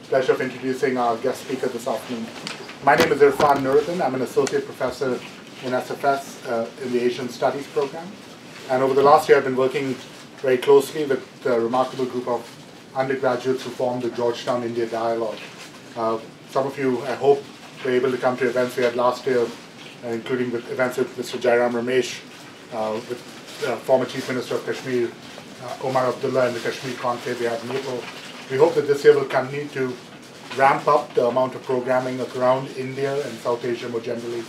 pleasure of introducing our guest speaker this afternoon. My name is Irfan Nuruddin. I'm an associate professor in SFS in the Asian Studies program. And over the last year, I've been working very closely with a remarkable group of undergraduates who formed the Georgetown-India dialogue. Some of you, I hope, were able to come to events we had last year, including with events with Mr. Jairam Ramesh, with former Chief Minister of Kashmir, Omar Abdullah, and the Kashmir Conclave we had in April. We hope that this year will continue to ramp up the amount of programming around India and South Asia more generally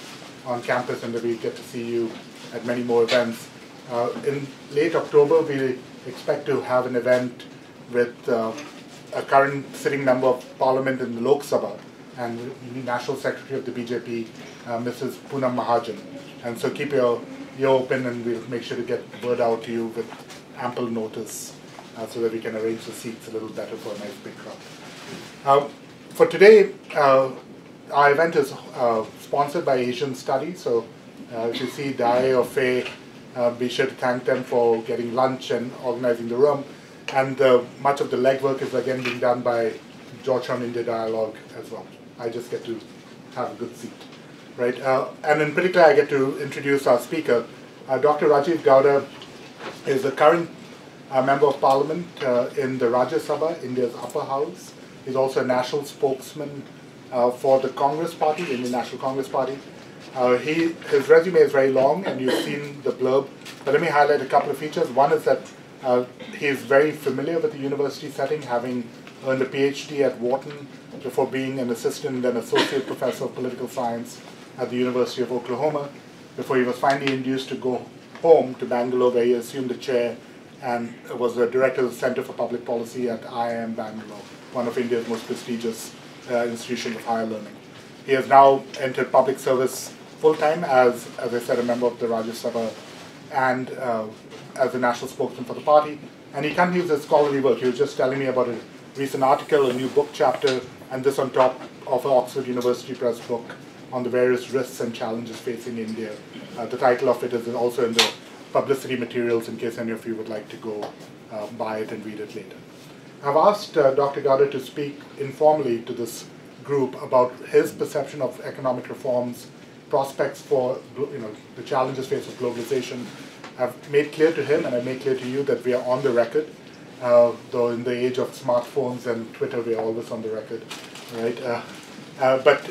on campus, and that we get to see you at many more events. In late October, we expect to have an event with a current sitting member of Parliament in the Lok Sabha and the National Secretary of the BJP, Mrs. Poonam Mahajan. And so keep your ear open, and we'll make sure to get the word out to you with ample notice so that we can arrange the seats a little better for a nice big crowd. For today, our event is sponsored by Asian Studies. So if you see Dai or Faye, be sure to thank them for getting lunch and organizing the room. And much of the legwork is again being done by Georgetown-India Dialogue as well. I just get to have a good seat, right? And in particular, I get to introduce our speaker. Dr. Rajeev Gowda is the current Member of Parliament in the Rajya Sabha, India's upper house. He's also a national spokesman for the Congress Party, the Indian National Congress Party. His resume is very long, and you've seen the blurb, but let me highlight a couple of features. One is that he is very familiar with the university setting, having earned a PhD at Wharton before being an assistant and associate professor of political science at the University of Oklahoma, before he was finally induced to go home to Bangalore, where he assumed the chair and was the director of the Center for Public Policy at IIM Bangalore, one of India's most prestigious institutions of higher learning. He has now entered public service full-time as I said, a member of the Rajya Sabha and as a national spokesman for the party. And he continues his scholarly work. He was just telling me about a recent article, a new book chapter, and this on top of an Oxford University Press book on the various risks and challenges facing India. The title of it is also in the publicity materials in case any of you would like to go buy it and read it later. I've asked Dr. Gowda to speak informally to this group about his perception of economic reforms, prospects for the challenges faced with globalization. I've made clear to him, and I made clear to you, that we are on the record, though in the age of smartphones and Twitter, we are always on the record, right? But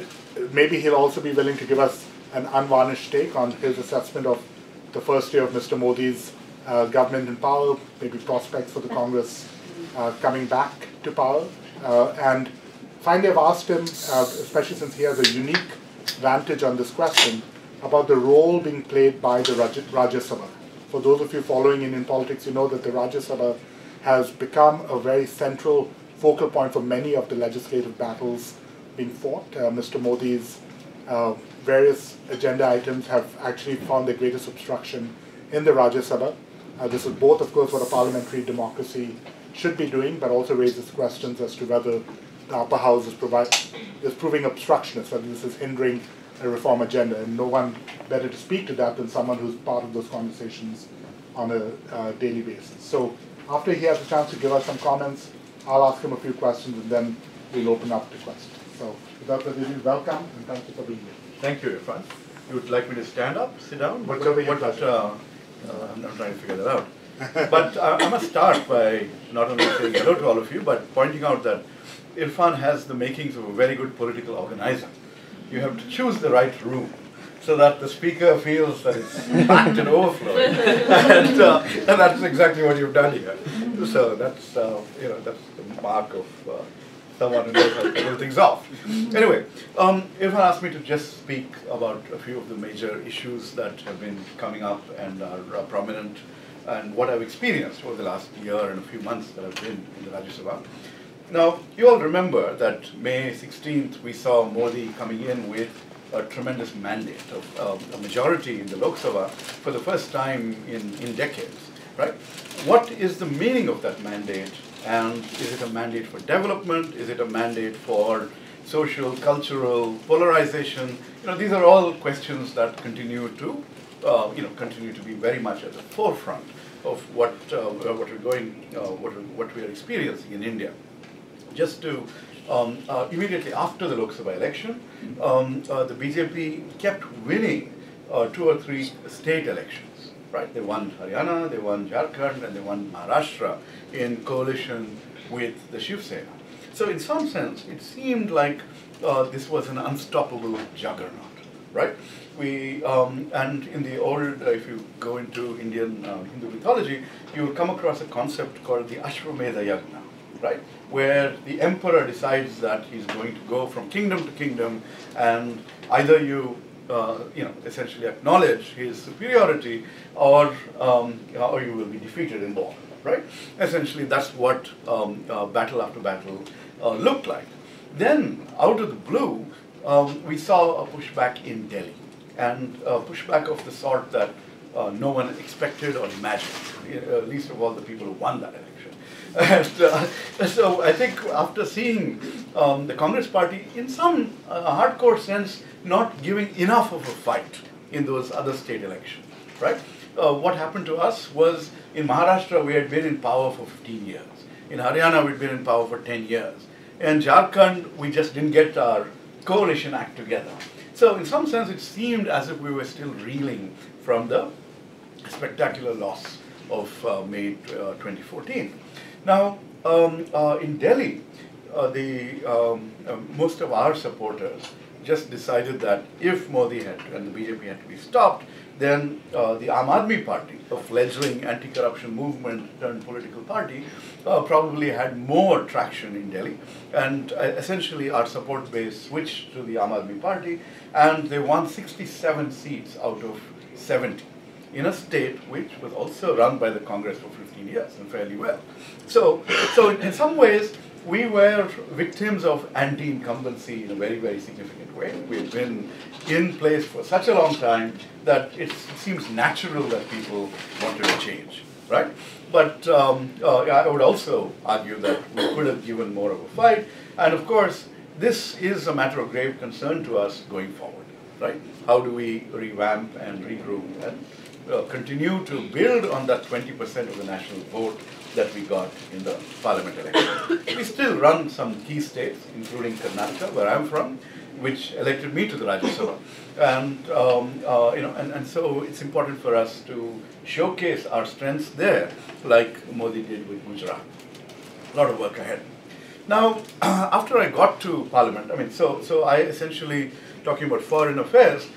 maybe he'll also be willing to give us an unvarnished take on his assessment of the first year of Mr. Modi's government in power, maybe prospects for the Congress coming back to power. And finally, I've asked him, especially since he has a unique vantage on this question, about the role being played by the Rajya Sabha. For those of you following Indian politics, you know that the Rajya Sabha has become a very central focal point for many of the legislative battles being fought. Mr. Modi's various agenda items have actually found their greatest obstruction in the Rajya Sabha. This is both, of course, what a parliamentary democracy should be doing, but also raises questions as to whether the upper house is proving obstructionist, whether this is hindering a reform agenda. And no one better to speak to that than someone who's part of those conversations on a daily basis. So after he has a chance to give us some comments, I'll ask him a few questions, and then we'll open up to questions. So without further ado, welcome, and thank you for being here. Thank you, Irfan. You would like me to stand up, sit down? Whatever you pleasure. I'm not trying to figure that out. But I must start by not only saying hello to all of you, but pointing out that Irfan has the makings of a very good political organizer. You have to choose the right room so that the speaker feels that it's packed and overflowing, and that's exactly what you've done here. So that's that's the mark of someone who knows how to pull things off. Anyway, Irfan asked me to just speak about a few of the major issues that have been coming up and are prominent, and what I've experienced over the last year and a few months that I've been in the Rajya Sabha. Now, you all remember that May 16th, we saw Modi coming in with a tremendous mandate of a majority in the Lok Sabha for the first time in decades, right? What is the meaning of that mandate? And is it a mandate for development? Is it a mandate for social, cultural polarization? These are all questions that continue to be very much at the forefront of what we are experiencing in India. Just to immediately after the Lok Sabha election, the BJP kept winning 2 or 3 state elections. Right? They won Haryana, they won Jharkhand, and they won Maharashtra in coalition with the Shiv Sena. So in some sense, it seemed like this was an unstoppable juggernaut. Right? And in the old, if you go into Indian Hindu mythology, you will come across a concept called the Ashwamedha Yagna, right? Where the emperor decides that he's going to go from kingdom to kingdom, and either you, essentially acknowledge his superiority, or you will be defeated in war, right? Essentially, that's what battle after battle looked like. Then, out of the blue, we saw a pushback in Delhi, and a pushback of the sort that no one expected or imagined, least of all the people who won that election. And so I think after seeing the Congress party, in some hardcore sense, not giving enough of a fight in those other state elections, right? What happened to us was, in Maharashtra, we had been in power for 15 years. In Haryana, we'd been in power for 10 years. In Jharkhand, we just didn't get our coalition act together. So in some sense, it seemed as if we were still reeling from the spectacular loss of May 2014. Now, in Delhi, most of our supporters just decided that if Modi and the BJP had to be stopped, then the Aam Aadmi Party, a fledgling anti-corruption movement turned political party, probably had more traction in Delhi. And essentially our support base switched to the Aam Aadmi Party, and they won 67 seats out of 70 in a state which was also run by the Congress for 15 years and fairly well. So in some ways, we were victims of anti-incumbency in a very, very significant way. We've been in place for such a long time that it seems natural that people wanted a change, right? But I would also argue that we could have given more of a fight. And of course, this is a matter of grave concern to us going forward, right? How do we revamp and regroup and continue to build on that 20% of the national vote that we got in the parliament election? We still run some key states, including Karnataka, where I'm from, which elected me to the Rajya Sabha. And so it's important for us to showcase our strengths there, like Modi did with Gujarat. A lot of work ahead. Now, after I got to Parliament, so I essentially, talking about foreign affairs,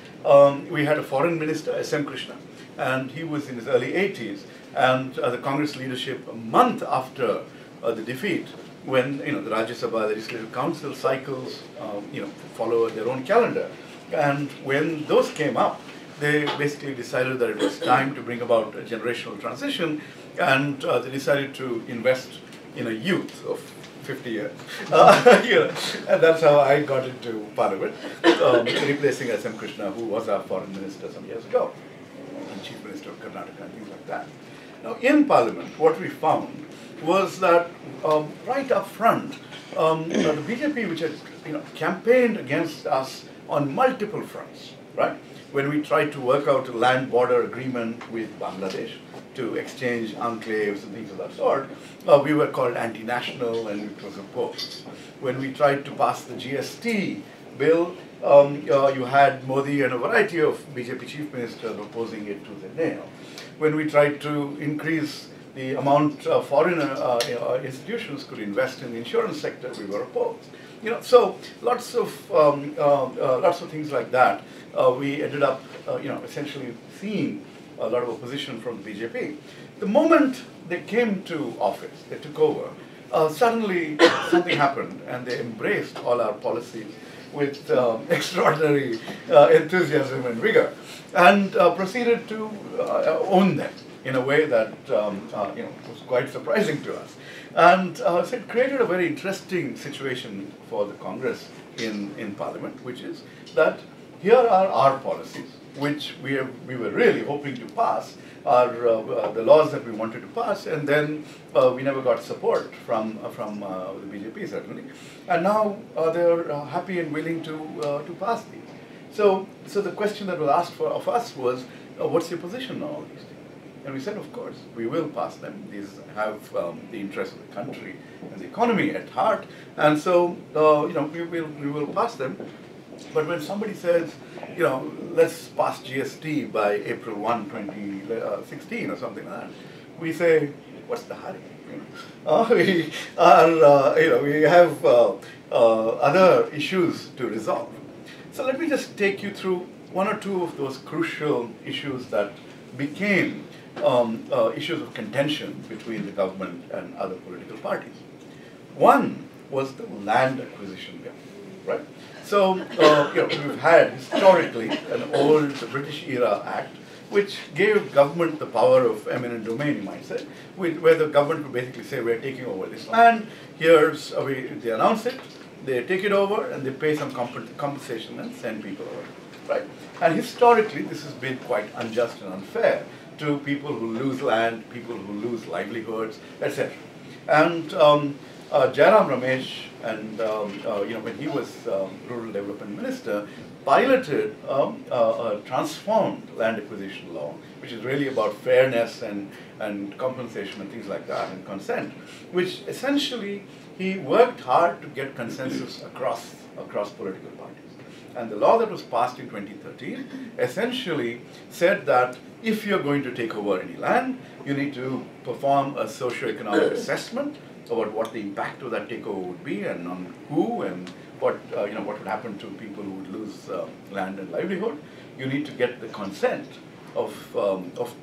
we had a foreign minister, S.M. Krishna, and he was in his early 80s, and the Congress leadership, a month after the defeat, when the Rajya Sabha, the Legislative Council cycles, follow their own calendar, and when those came up, they basically decided that it was time to bring about a generational transition, and they decided to invest in a youth of 50 years. And that's how I got into Parliament, replacing S.M. Krishna, who was our foreign minister some years ago, and Chief Minister of Karnataka, and things like that. Now, in Parliament, what we found was that right up front, the BJP, which had campaigned against us on multiple fronts, right? When we tried to work out a land border agreement with Bangladesh to exchange enclaves and things of that sort, we were called anti-national and it was opposed. When we tried to pass the GST bill, you had Modi and a variety of BJP chief ministers opposing it tooth and nail. When we tried to increase the amount foreign institutions could invest in the insurance sector, we were opposed. So lots of things like that. We ended up, essentially seeing a lot of opposition from the BJP. The moment they came to office, they took over, suddenly something happened, and they embraced all our policies with extraordinary enthusiasm and vigor, and proceeded to own them in a way that was quite surprising to us. And so it created a very interesting situation for the Congress in Parliament, which is that here are our policies, which we were really hoping to pass, are the laws that we wanted to pass, and then we never got support from the BJP, certainly. And now they're happy and willing to pass these. So the question that was asked of us was, what's your position on all these things? And we said, of course, we will pass them. These have the interest of the country and the economy at heart, and so we will pass them. But when somebody says, let's pass GST by April 1, 2016 or something like that, we say, what's the hurry? We have other issues to resolve. So let me just take you through one or two of those crucial issues that became issues of contention between the government and other political parties. One was the land acquisition bill, right? So we've had historically an old British era act which gave government the power of eminent domain, you might say, where the government would basically say, we're taking over this land, they announce it, they take it over, and they pay some compensation and send people over, right? And historically, this has been quite unjust and unfair to people who lose land, people who lose livelihoods, etc. And Jairam Ramesh, and when he was Rural Development Minister, piloted a transformed land acquisition law, which is really about fairness and compensation and things like that, and consent, which essentially he worked hard to get consensus across political parties. And the law that was passed in 2013 essentially said that if you're going to take over any land, you need to perform a socio-economic assessment about what the impact of that takeover would be, and on who, and what would happen to people who would lose land and livelihood. You need to get the consent of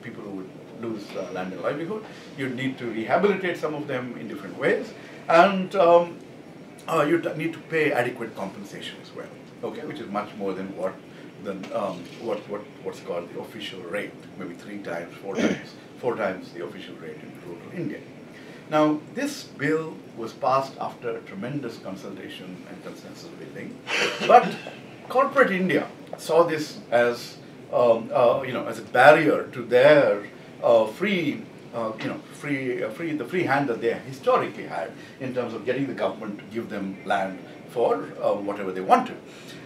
people who would lose land and livelihood. You need to rehabilitate some of them in different ways, and you need to pay adequate compensation as well. Okay, which is much more than what's called the official rate, maybe 3 times, 4 times the official rate in rural India. Now, this bill was passed after tremendous consultation and consensus building, but corporate India saw this as as a barrier to their the free hand that they historically had in terms of getting the government to give them land for whatever they wanted.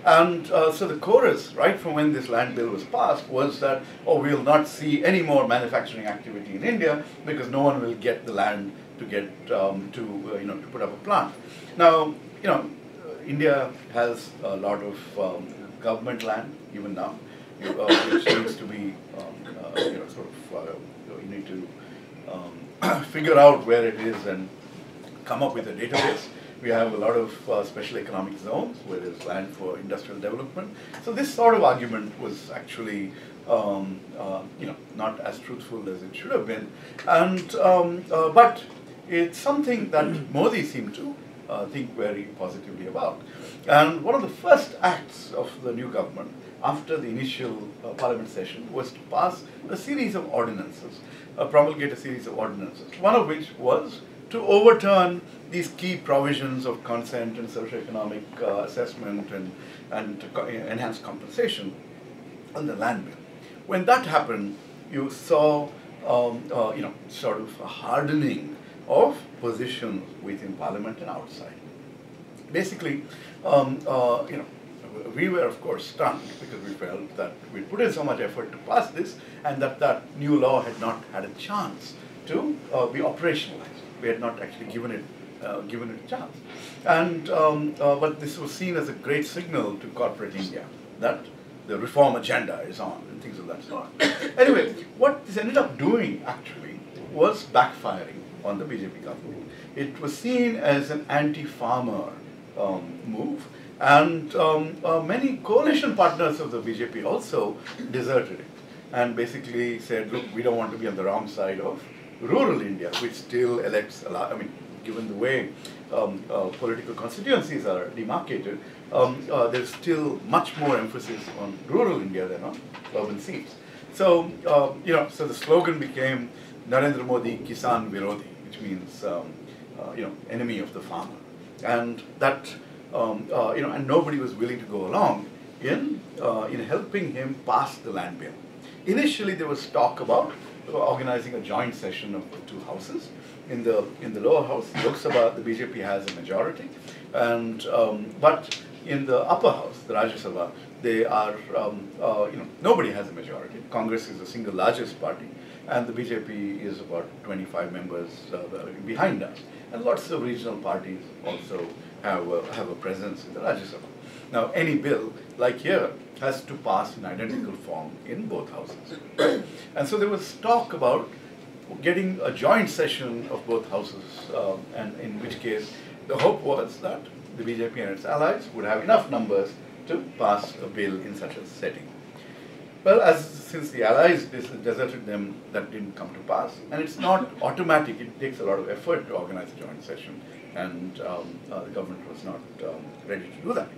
And so the chorus, right from when this land bill was passed, was that, we'll not see any more manufacturing activity in India because no one will get the land to get to put up a plant. Now, India has a lot of government land even now, which needs to be you need to figure out where it is and come up with a database. We have a lot of special economic zones where there's land for industrial development. So this sort of argument was actually not as truthful as it should have been, and but it's something that Modi seemed to think very positively about. And one of the first acts of the new government after the initial parliament session was to pass a series of ordinances, promulgate a series of ordinances, one of which was to overturn these key provisions of consent and socio-economic assessment and to enhance compensation on the land bill. When that happened, you saw sort of a hardening of positions within Parliament and outside. Basically, we were of course stunned because we felt that we put in so much effort to pass this, and that new law had not had a chance to be operationalized. We had not actually given it a chance, and but this was seen as a great signal to corporate India that the reform agenda is on and things of that sort. Anyway, what this ended up doing actually was backfiring on the BJP government. It was seen as an anti-farmer move, and many coalition partners of the BJP also deserted it and basically said, look, we don't want to be on the wrong side of rural India, which still elects a lot. I mean, given the way political constituencies are demarcated, there's still much more emphasis on rural India than on urban seats. So, so the slogan became Narendra Modi Kisan Virodhi, which means, enemy of the farmer. And that, and nobody was willing to go along in helping him pass the land bill. Initially, there was talk about organizing a joint session of the two houses. In the lower house, Lok Sabha, the BJP has a majority, and but in the upper house, the Rajya Sabha, they are nobody has a majority. Congress is the single largest party, and the BJP is about 25 members behind us. And lots of regional parties also have a presence in the Rajya Sabha. Now, any bill, like here, has to pass in identical form in both houses. Right? And so there was talk about getting a joint session of both houses, and in which case the hope was that the BJP and its allies would have enough numbers to pass a bill in such a setting. Well, since the allies deserted them, that didn't come to pass, and it's not automatic. It takes a lot of effort to organize a joint session, and the government was not ready to do that.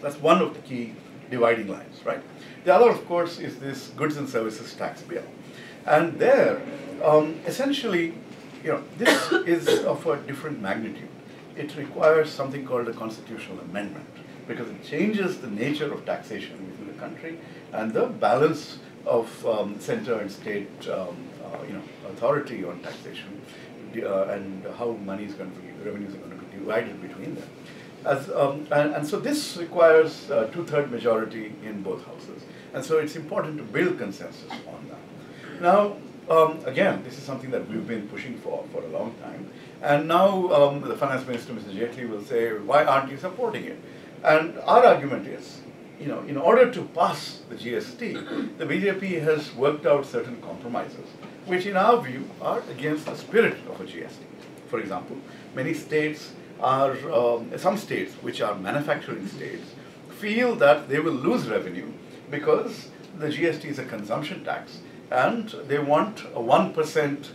That's one of the key dividing lines, right? The other, of course, is this goods and services tax bill, and there, essentially, this is of a different magnitude. It requires something called a constitutional amendment, because it changes the nature of taxation within the country and the balance of center and state authority on taxation, and how money is going to be, revenues are going to be divided between them. And so this requires a 2/3 majority in both houses, and so it's important to build consensus on that. Now, again, this is something that we've been pushing for a long time, and now the Finance Minister, Mr. Jaitley, will say, why aren't you supporting it? And our argument is, in order to pass the GST, the BJP has worked out certain compromises, which in our view are against the spirit of a GST. For example, many states are, some states which are manufacturing states, feel that they will lose revenue because the GST is a consumption tax, and they want a 1%,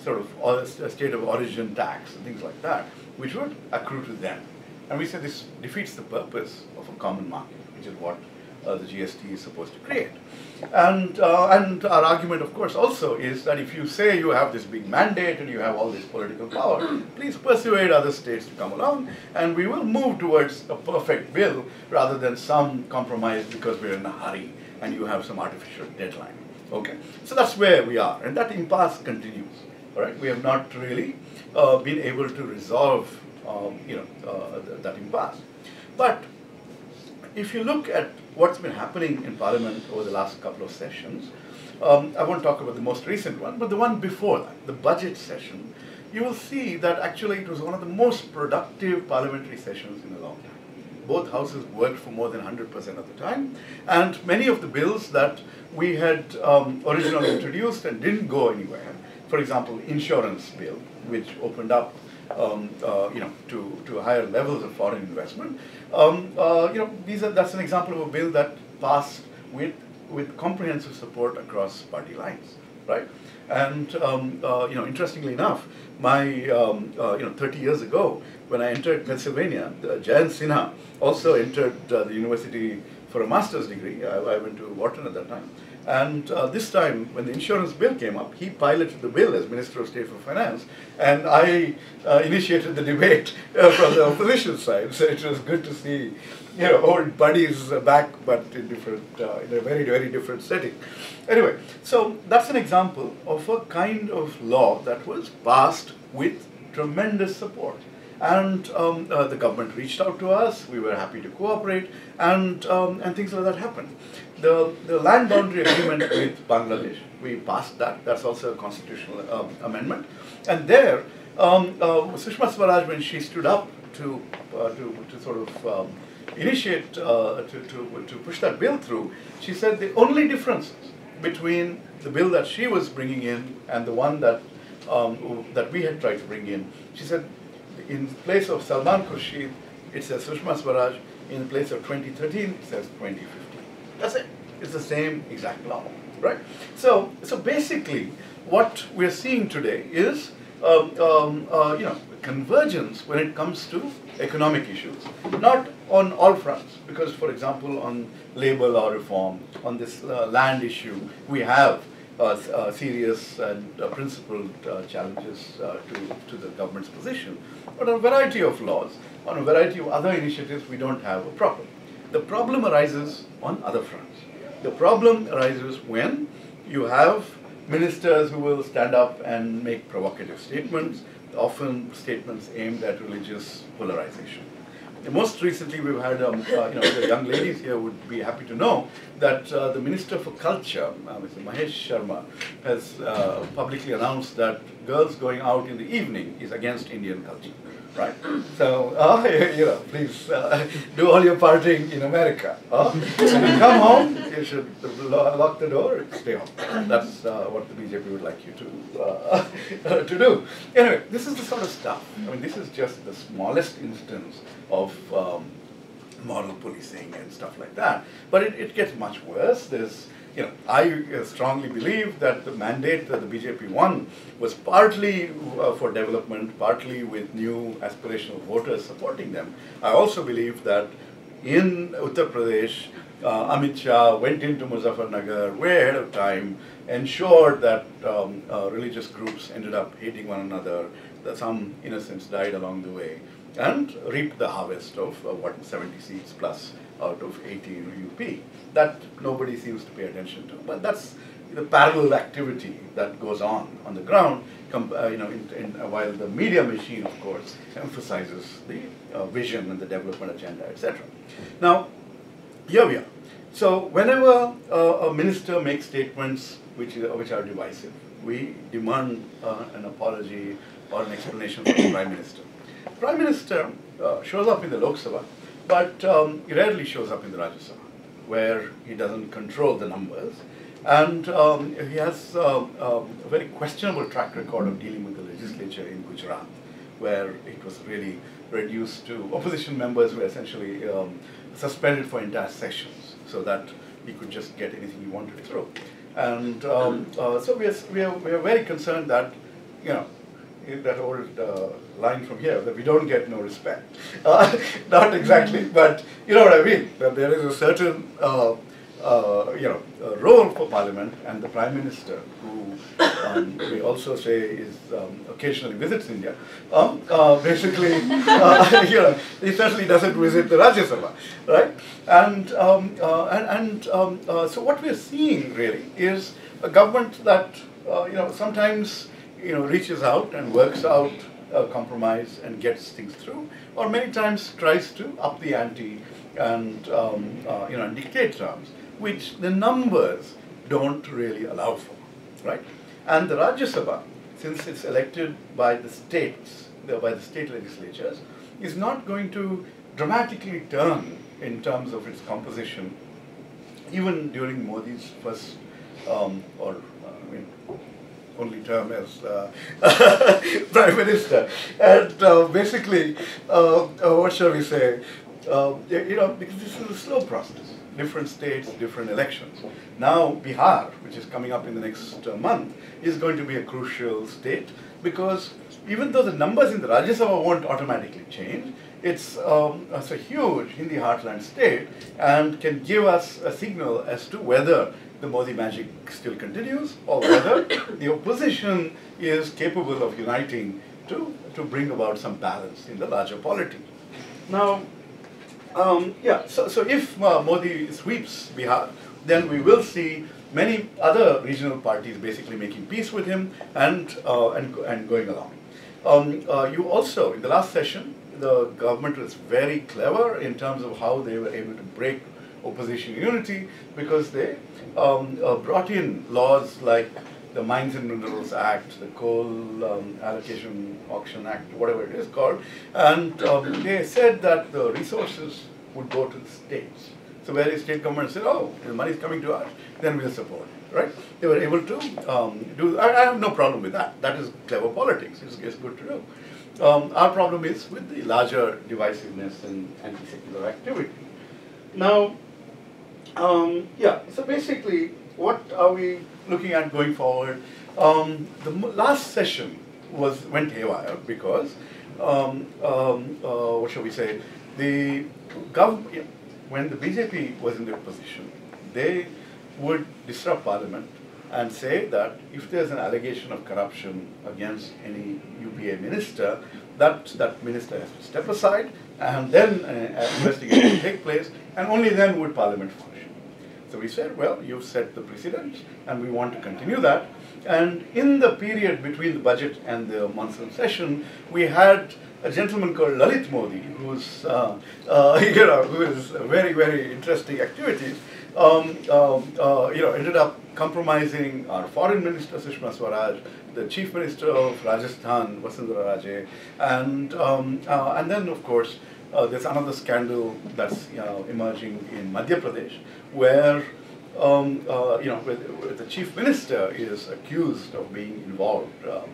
sort of a state of origin tax and things like that, which would accrue to them. And we say this defeats the purpose of a common market, which is what the GST is supposed to create. And our argument, of course, also is that if you say you have this big mandate and you have all this political power, please persuade other states to come along, and we will move towards a perfect bill rather than some compromise because we're in a hurry and you have some artificial deadline. Okay, so that's where we are, and that impasse continues. All right, we have not really been able to resolve that impasse. But if you look at what's been happening in Parliament over the last couple of sessions, I won't talk about the most recent one, but the one before that, the budget session, you will see that actually it was one of the most productive parliamentary sessions in a long time. Both houses worked for more than 100% of the time, and many of the bills that we had originally introduced and didn't go anywhere, for example, insurance bill, which opened up to higher levels of foreign investment. That's an example of a bill that passed with comprehensive support across party lines, right? And interestingly enough, my 30 years ago, when I entered Pennsylvania, Jayant Sinha also entered the university for a master's degree. I went to Wharton at that time. And this time, when the insurance bill came up, he piloted the bill as Minister of State for Finance, and I initiated the debate from the opposition side. So it was good to see, old buddies back, but in a very, very different setting. Anyway, so that's an example of a kind of law that was passed with tremendous support. And the government reached out to us. We were happy to cooperate, and things like that happened. The land boundary agreement with Bangladesh, we passed that. That's also a constitutional amendment. And there, Sushma Swaraj, when she stood up to sort of initiate to push that bill through, she said the only differences between the bill that she was bringing in and the one that we had tried to bring in, she said, in place of Salman Khurshid, it says Sushma Swaraj. In place of 2013, it says 2015. That's it. It's the same exact law, right? So basically, what we're seeing today is, convergence when it comes to economic issues, not on all fronts. Because, for example, on labor law reform, on this land issue, we have serious and principled challenges to the government's position. But on a variety of laws, on a variety of other initiatives, we don't have a problem. The problem arises on other fronts. The problem arises when you have ministers who will stand up and make provocative statements, often statements aimed at religious polarization. most recently we've had, the young ladies here would be happy to know that the Minister for Culture, Mr. Mahesh Sharma, has publicly announced that girls going out in the evening is against Indian culture. Right? So, please do all your partying in America. When you come home, you should lock the door and stay home. That's what the BJP would like you to do. Anyway, this is the sort of stuff. I mean, this is just the smallest instance of moral policing and stuff like that. But it gets much worse. There's I strongly believe that the mandate that the BJP won was partly for development, partly with new aspirational voters supporting them. I also believe that in Uttar Pradesh, Amit Shah went into Muzaffarnagar way ahead of time, ensured that religious groups ended up hating one another, that some innocents died along the way, and reaped the harvest of 70 seats plus out of 80 in UP. That nobody seems to pay attention to, but that's the parallel activity that goes on the ground. While the media machine, of course, emphasizes the vision and the development agenda, etc. Now, here we are. So, whenever a minister makes statements which are divisive, we demand an apology or an explanation from the Prime Minister. Prime Minister shows up in the Lok Sabha, but he rarely shows up in the Rajya Sabha, where he doesn't control the numbers, and he has a very questionable track record of dealing with the legislature in Gujarat, where it was really reduced to opposition members were essentially suspended for entire sessions, so that he could just get anything he wanted through. And so we are very concerned that that old line from here, that we don't get no respect. Not exactly, but you know what I mean, that there is a certain role for Parliament, and the Prime Minister, who we also say is occasionally visits India, basically, he certainly doesn't visit the Rajya Sabha, right? And so what we're seeing really is a government that sometimes reaches out and works out a compromise and gets things through, or many times tries to up the ante and dictate terms, which the numbers don't really allow for, right? And the Rajya Sabha, since it's elected by the states, by the state legislatures, is not going to dramatically turn in terms of its composition, even during Modi's first only term as Prime Minister. And basically, what shall we say, because this is a slow process. Different states, different elections. Now, Bihar, which is coming up in the next month, is going to be a crucial state, because even though the numbers in the Rajya Sabha won't automatically change, it's a huge Hindi heartland state and can give us a signal as to whether the Modi magic still continues, or whether the opposition is capable of uniting to bring about some balance in the larger polity. Now, so if Modi sweeps Bihar, then we will see many other regional parties basically making peace with him and going along. You also, in the last session, the government was very clever in terms of how they were able to break opposition unity, because they brought in laws like the Mines and Minerals Act, the Coal Allocation Auction Act, whatever it is called, and they said that the resources would go to the states. So various state governments said, oh, the money is coming to us, then we'll support it, right? They were able to do, I have no problem with that. That is clever politics, it's good to do. Our problem is with the larger divisiveness and anti-secular activity. Now, so basically, what are we looking at going forward? The last session went haywire because, what shall we say, when the BJP was in their position, they would disrupt Parliament and say that if there's an allegation of corruption against any UPA minister, that minister has to step aside, and then an investigation will take place, and only then would Parliament function. So we said, well, you've set the precedent, and we want to continue that. And in the period between the budget and the monsoon session, we had a gentleman called Lalit Modi, who's who is very, very interesting activities. Ended up compromising our foreign minister Sushma Swaraj, the chief minister of Rajasthan Vasundhara Raje, and then of course there's another scandal that's emerging in Madhya Pradesh, where where the chief minister is accused of being involved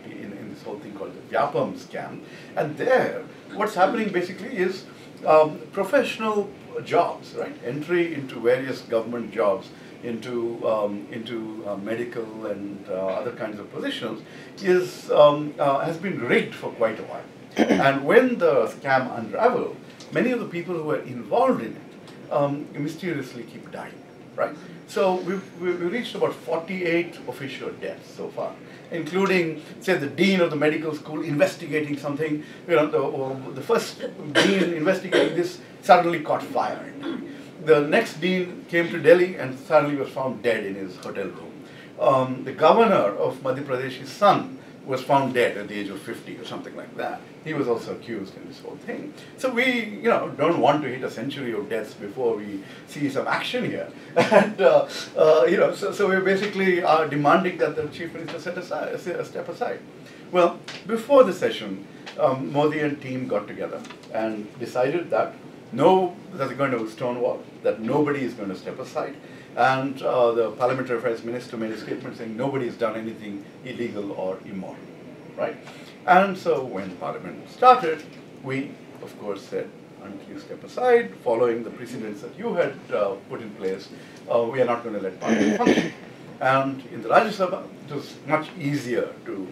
in this whole thing called the Vyapam scam, and there what's happening basically is professional jobs, right? Entry into various government jobs, into medical and other kinds of positions has been rigged for quite a while. And when the scam unraveled, many of the people who were involved in it mysteriously keep dying, right? So we've reached about 48 official deaths so far, including, say, the dean of the medical school investigating something. The first dean investigating this suddenly caught fire. The next dean came to Delhi and suddenly was found dead in his hotel room. The governor of Madhya Pradesh, his son, was found dead at the age of 50 or something like that. He was also accused in this whole thing. So we, don't want to hit a century of deaths before we see some action here. And so we basically are demanding that the chief minister step aside. Well, before the session, Modi and team got together and decided that they're going to stonewall, that nobody is going to step aside. And the Parliamentary Affairs Minister made a statement saying nobody has done anything illegal or immoral, right? And so when Parliament started, we, of course, said, until you step aside, following the precedents that you had put in place, we are not going to let Parliament function. And in the Rajya Sabha, it was much easier to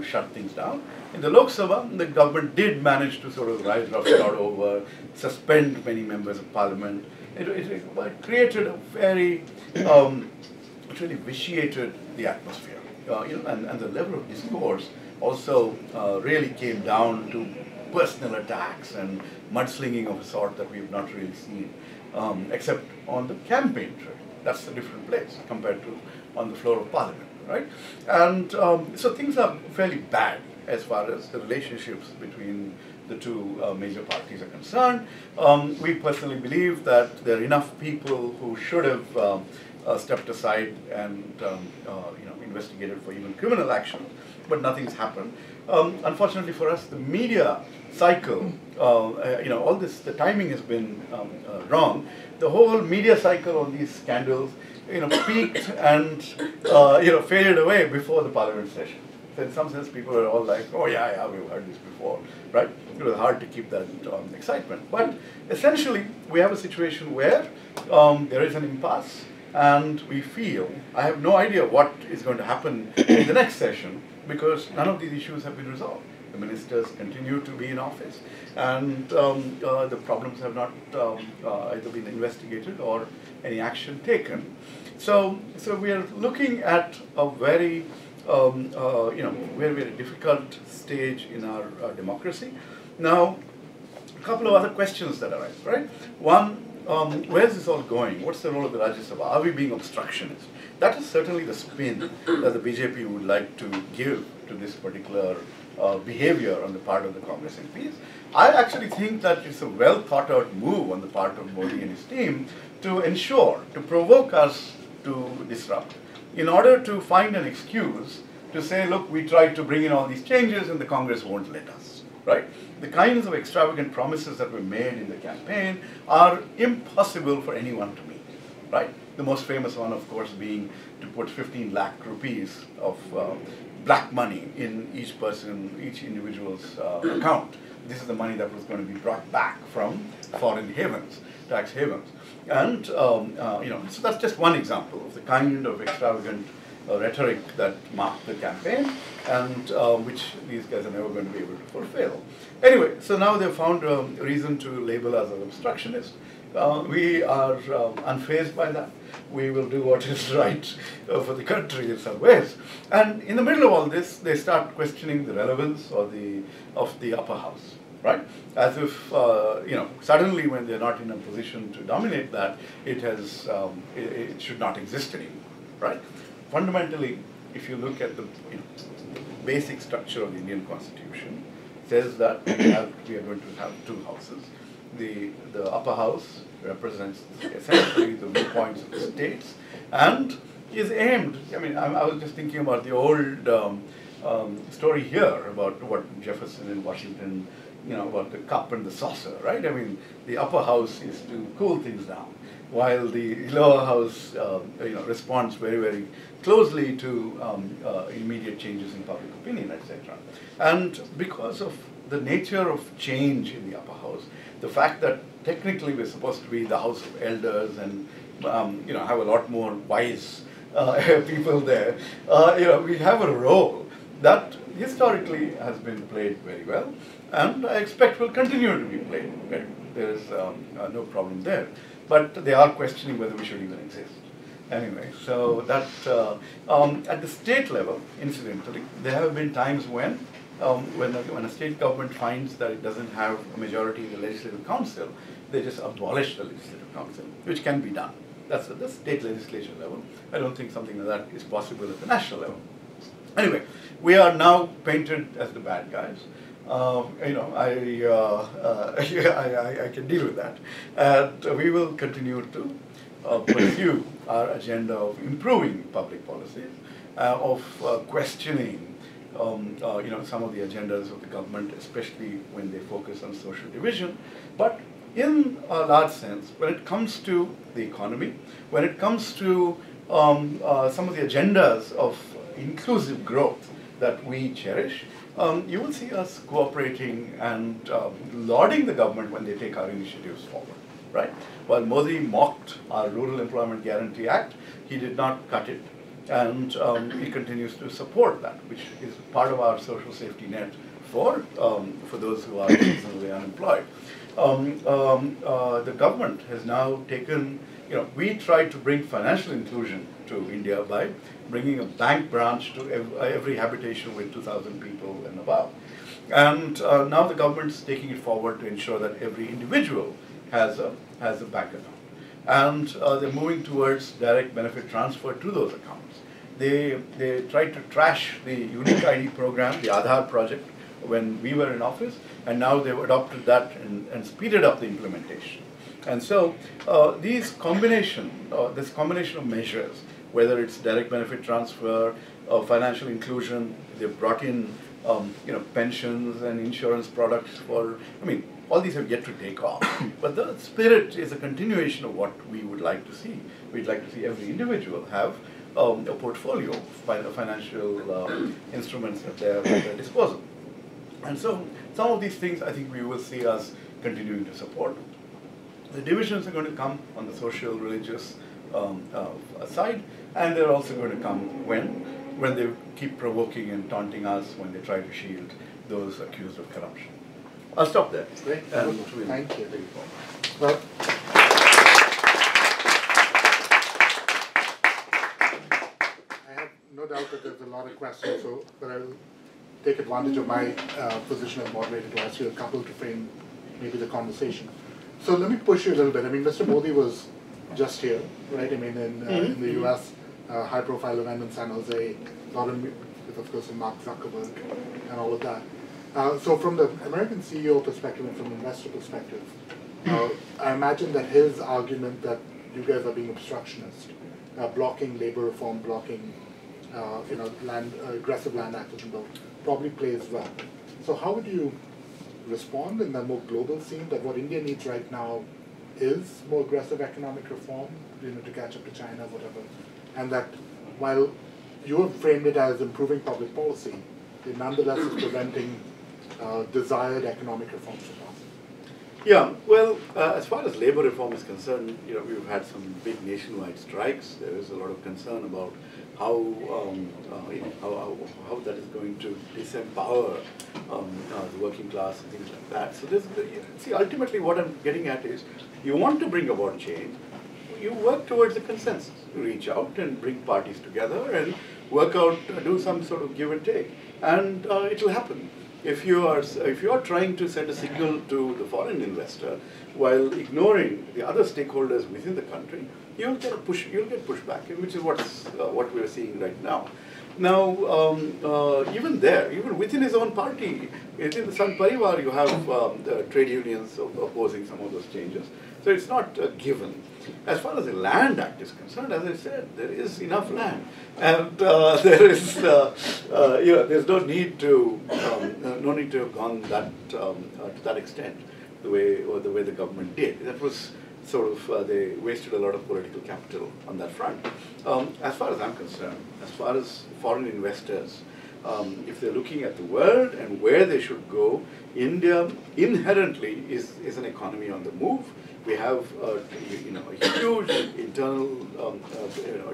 shut things down. In the Lok Sabha, the government did manage to sort of ride roughshod over, suspend many members of Parliament. It created a very, it really vitiated the atmosphere, and the level of discourse also really came down to personal attacks and mudslinging of a sort that we've not really seen, except on the campaign trail. That's a different place compared to on the floor of Parliament, right? And so things are fairly bad as far as the relationships between the two major parties are concerned. We personally believe that there are enough people who should have stepped aside and investigated for even criminal action, but nothing's happened. Unfortunately for us, the media cycle, all this, the timing has been wrong. The whole media cycle on these scandals, peaked and faded away before the Parliament session. So in some sense, people are all like, oh yeah, we've heard this before, right? It was hard to keep that excitement. But essentially, we have a situation where there is an impasse, and we feel, I have no idea what is going to happen in the next session, because none of these issues have been resolved. The ministers continue to be in office, and the problems have not either been investigated or any action taken. So we are looking at a very very difficult stage in our democracy. Now, a couple of other questions that arise, right? One, where is this all going? What's the role of the Rajya Sabha? Are we being obstructionist? That is certainly the spin that the BJP would like to give to this particular behavior on the part of the Congress MPs. I actually think that it's a well thought out move on the part of Modi and his team to provoke us to disrupt, in order to find an excuse to say, look, we tried to bring in all these changes and the Congress won't let us, right? The kinds of extravagant promises that were made in the campaign are impossible for anyone to meet, right? The most famous one, of course, being to put 15 lakh rupees of black money in each individual's account. This is the money that was going to be brought back from foreign havens, tax havens. And, so that's just one example of the kind of extravagant rhetoric that marked the campaign, and which these guys are never going to be able to fulfill. Anyway, so now they've found a reason to label us as obstructionists. We are unfazed by that. We will do what is right for the country in some ways. And in the middle of all this, they start questioning the relevance of the upper house, right? As if, suddenly when they're not in a position to dominate that, it should not exist anymore, right? Fundamentally, if you look at the basic structure of the Indian Constitution, says that we are going to have two houses. The upper house represents essentially the viewpoints of the states and is aimed. I mean, I was just thinking about the old story here about what Jefferson in Washington, about the cup and the saucer, right? I mean, the upper house is to cool things down, while the lower house, responds very, very closely to immediate changes in public opinion, etc. And because of the nature of change in the upper house, the fact that technically we're supposed to be the house of elders and have a lot more wise people there, we have a role that historically has been played very well, and I expect will continue to be played very well. There is no problem there. But they are questioning whether we should even exist. Anyway, so that at the state level, incidentally, there have been times when a state government finds that it doesn't have a majority in the legislative council, they just abolish the legislative council, which can be done. That's at the state legislature level. I don't think something like that is possible at the national level. Anyway, we are now painted as the bad guys. I can deal with that. And we will continue to pursue our agenda of improving public policies, of questioning some of the agendas of the government, especially when they focus on social division. But in a large sense, when it comes to the economy, when it comes to some of the agendas of inclusive growth that we cherish, you will see us cooperating and lauding the government when they take our initiatives forward, right? While Modi mocked our Rural Employment Guarantee Act, he did not cut it, and he continues to support that, which is part of our social safety net for those who are seasonally unemployed. The government has now taken, we tried to bring financial inclusion to India by bringing a bank branch to every habitation with 2,000 people and above. And now the government's taking it forward to ensure that every individual has a bank account. And they're moving towards direct benefit transfer to those accounts. They tried to trash the unique ID program, the Aadhaar project, when we were in office, and now they've adopted that and speeded up the implementation. And so this combination of measures, whether it's direct benefit transfer, financial inclusion, they've brought in pensions and insurance products for, all these have yet to take off. But the spirit is a continuation of what we would like to see. We'd like to see every individual have a portfolio of financial instruments at their disposal. And so some of these things I think we will see us continuing to support. The divisions are going to come on the social, religious side, and they're also going to come when they keep provoking and taunting us, when they try to shield those accused of corruption. I'll stop there. Great. Thank you. Well, I have no doubt that there's a lot of questions, but I'll take advantage of my position as moderator to ask you a couple to frame maybe the conversation. So let me push you a little bit. Mr. Modi was just here, right? In the US, high-profile event in San Jose, with of course Mark Zuckerberg and all of that. So from the American CEO perspective and from the investor perspective, I imagine that his argument that you guys are being obstructionist, blocking labor reform, blocking aggressive land acquisition bill, probably plays well. So how would you respond in the more global scene that what India needs right now is more aggressive economic reform, to catch up to China, whatever, and that while you have framed it as improving public policy, it nonetheless is preventing desired economic reforms from passing? Yeah, well, as far as labor reform is concerned, we've had some big nationwide strikes. There is a lot of concern about how that is going to disempower the working class and things like that. So ultimately what I'm getting at is, you want to bring about change, you work towards a consensus. You reach out and bring parties together and work out, do some sort of give and take, and it will happen. If you are trying to send a signal to the foreign investor while ignoring the other stakeholders within the country, you'll get pushback, which is what we're seeing right now. Now, even there, even within his own party, within the Sangh Parivar, you have the trade unions opposing some of those changes. So it's not a given. As far as the Land Act is concerned, as I said, there is enough land, and there is, there's no need to have gone that to that extent, the way the government did. That was sort of they wasted a lot of political capital on that front. As far as I'm concerned, as far as foreign investors, if they're looking at the world and where they should go, India inherently is an economy on the move. We have a huge internal,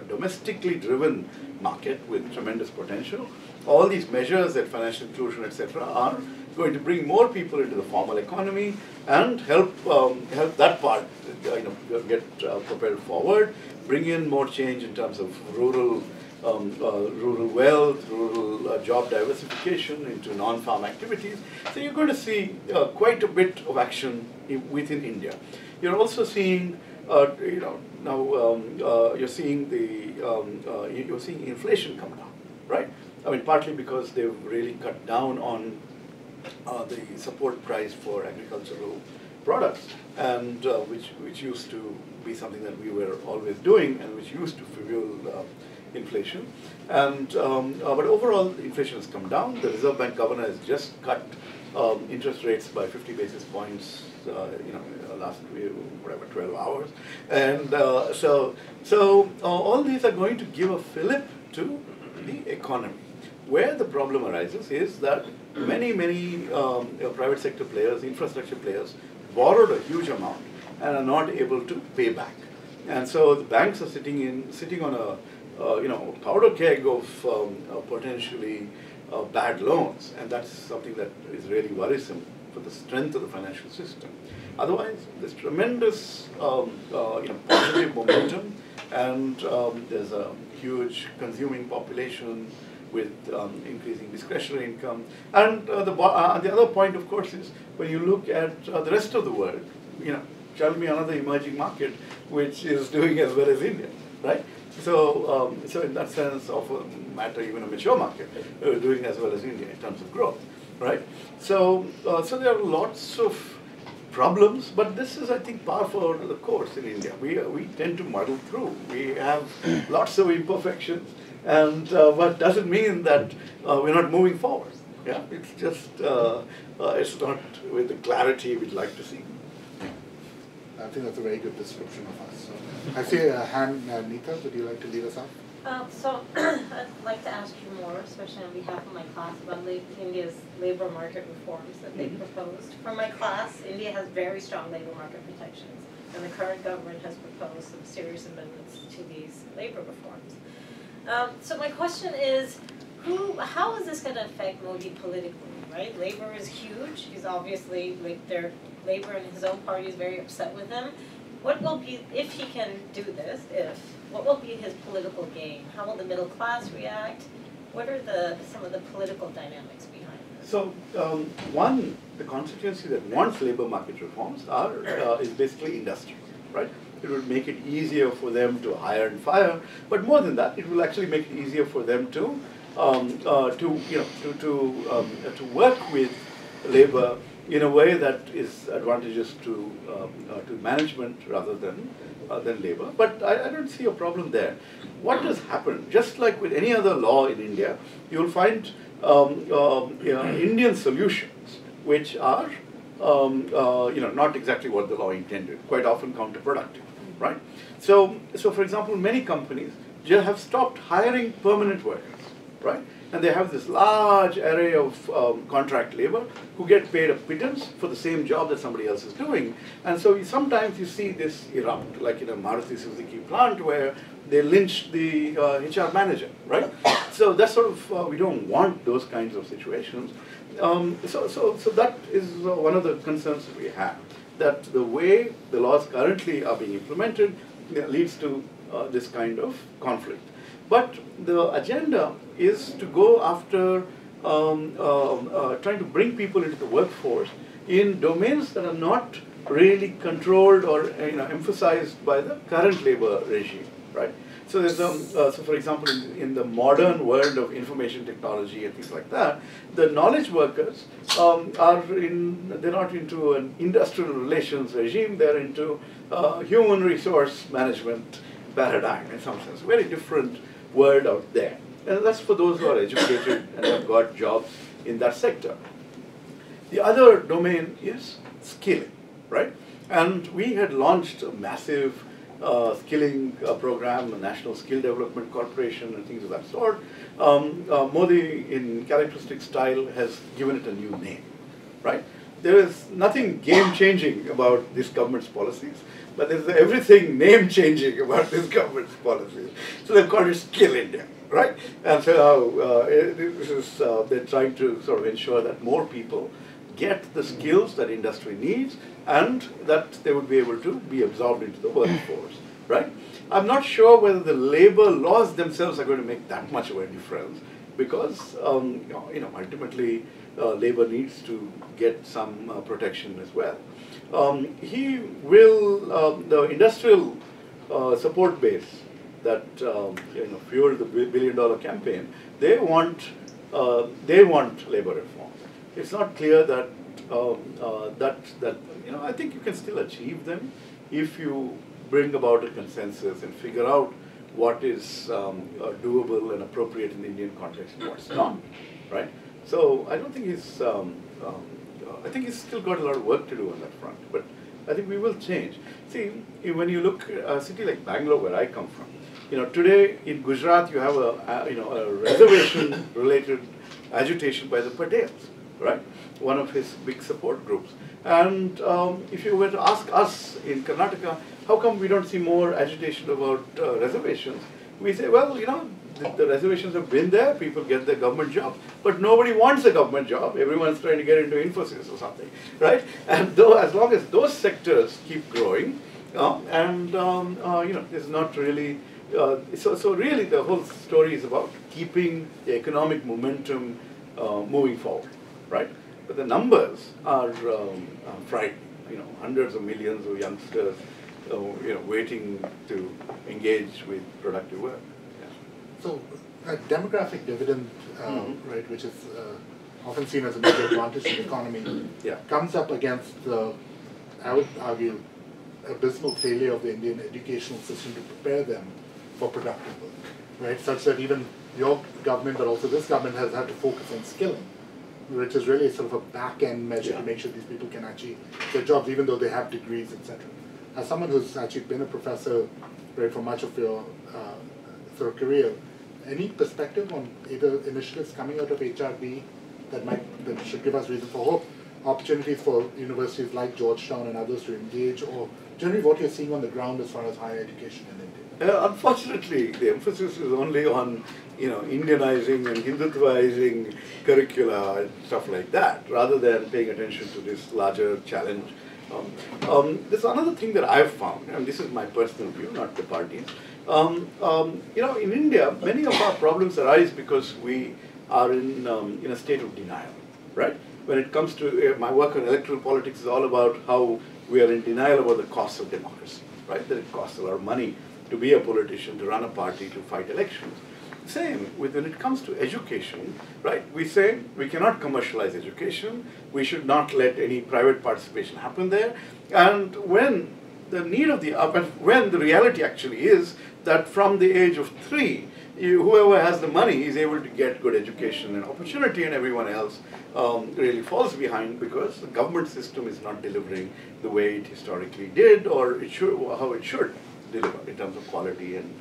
domestically driven market with tremendous potential. All these measures that financial inclusion, etc., are going to bring more people into the formal economy and help that part get propelled forward, bring in more change in terms of rural wealth, rural job diversification into non-farm activities. So you're going to see quite a bit of action within India. You're also seeing, now you're seeing you're seeing inflation come down, right? I mean, partly because they've really cut down on the support price for agricultural products, and which used to be something that we were always doing, and which used to fuel inflation. And but overall, inflation has come down. The Reserve Bank governor has just cut interest rates by 50 basis points. Last 12 hours, and so all these are going to give a fillip to the economy. Where the problem arises is that many private sector players, infrastructure players, borrowed a huge amount and are not able to pay back, and so the banks are sitting on a powder keg of potentially bad loans, and that's something that is really worrisome for the strength of the financial system. Otherwise, there's tremendous positive momentum, and there's a huge consuming population with increasing discretionary income. And the other point, of course, is when you look at the rest of the world, tell me another emerging market which is doing as well as India, right? So, so in that sense, of a matter, even a mature market doing as well as India in terms of growth, right? So, so there are lots of problems, but this is, I think, par for the course in India. We tend to muddle through. We have lots of imperfections, and but doesn't mean that we're not moving forward. Yeah, it's just it's not with the clarity we'd like to see. I think that's a very good description of us. So, I see a hand, Neeta. Would you like to lead us off? So I'd like to ask you more, especially on behalf of my class, about India's labor market reforms that they proposed. For my class, India has very strong labor market protections, and the current government has proposed some serious amendments to these labor reforms. So my question is, how is this going to affect Modi politically, right? Labor is huge. He's obviously, labor and his own party is very upset with him. What will be, if he can do this, what will be his political game? How will the middle class react? What are some of the political dynamics behind this? So, the constituency that wants labor market reforms is basically industry, right? It will make it easier for them to hire and fire, but more than that, it will actually make it easier for them to work with labor in a way that is advantageous to management rather than labor. But I don't see a problem there. What has happened, just like with any other law in India, you'll find Indian solutions which are not exactly what the law intended, quite often counterproductive, right? So for example, many companies just have stopped hiring permanent workers, right? And they have this large array of contract labor who get paid a pittance for the same job that somebody else is doing. And so sometimes you see this erupt, like in a Maruti Suzuki plant where they lynched the HR manager, right? So that's sort of, we don't want those kinds of situations. So that is one of the concerns that we have, that the way the laws currently are being implemented leads to this kind of conflict. But the agenda is to go after trying to bring people into the workforce in domains that are not really controlled or emphasized by the current labor regime, right? So there's so for example, in the modern world of information technology and things like that, the knowledge workers they're not into an industrial relations regime. They're into human resource management paradigm in some sense. Very different world out there, and that's for those who are educated and have got jobs in that sector. The other domain is skilling, right? And we had launched a massive skilling program, a National Skill Development Corporation and things of that sort. Modi, in characteristic style, has given it a new name, right? There is nothing game-changing about this government's policies, but there's everything name-changing about this government's policies. So they've called it Skill India, right? And so this is, they're trying to sort of ensure that more people get the skills that industry needs and that they would be able to be absorbed into the workforce, right? I'm not sure whether the labor laws themselves are going to make that much of a difference because, ultimately labor needs to get some protection as well. He will, the industrial support base that fueled the billion-dollar campaign, they want labor reform. It's not clear that I think you can still achieve them if you bring about a consensus and figure out what is doable and appropriate in the Indian context and what's not, right? So I don't think he's. I think he's still got a lot of work to do on that front, but I think we will change. See, when you look at a city like Bangalore, where I come from, today in Gujarat you have a reservation-related agitation by the Patels, right? One of his big support groups. And if you were to ask us in Karnataka, how come we don't see more agitation about reservations? We say, well, the reservations have been there, people get their government job, but nobody wants a government job. Everyone's trying to get into Infosys or something, right? And as long as those sectors keep growing, there's not really, so really the whole story is about keeping the economic momentum moving forward, right? But the numbers are frightening. Hundreds of millions of youngsters, waiting to engage with productive work. Yeah. So, a demographic dividend, right, which is often seen as a major advantage to the economy, comes up against the, I would argue, abysmal failure of the Indian educational system to prepare them for productive work, right? Such that even your government, but also this government, has had to focus on skilling, which is really sort of a back-end measure to make sure these people can actually get jobs, even though they have degrees, etc. As someone who's actually been a professor, right, for much of your sort of career, any perspective on either initiatives coming out of HRD that should give us reason for hope, opportunities for universities like Georgetown and others to engage, or generally what you're seeing on the ground as far as higher education in India? Unfortunately, the emphasis is only on Indianizing and Hindutvaizing curricula and stuff like that, rather than paying attention to this larger challenge. There's another thing that I've found, and this is my personal view, not the party's. In India, many of our problems arise because we are in a state of denial, right? When it comes to my work on electoral politics, is all about how we are in denial about the cost of democracy, right? That it costs a lot of money to be a politician, to run a party, to fight elections. Same when it comes to education, right? We say we cannot commercialize education, we should not let any private participation happen there, and when the need of when the reality actually is that from the age of 3, whoever has the money is able to get good education and opportunity, and everyone else really falls behind because the government system is not delivering the way it historically did, or how it should deliver in terms of quality and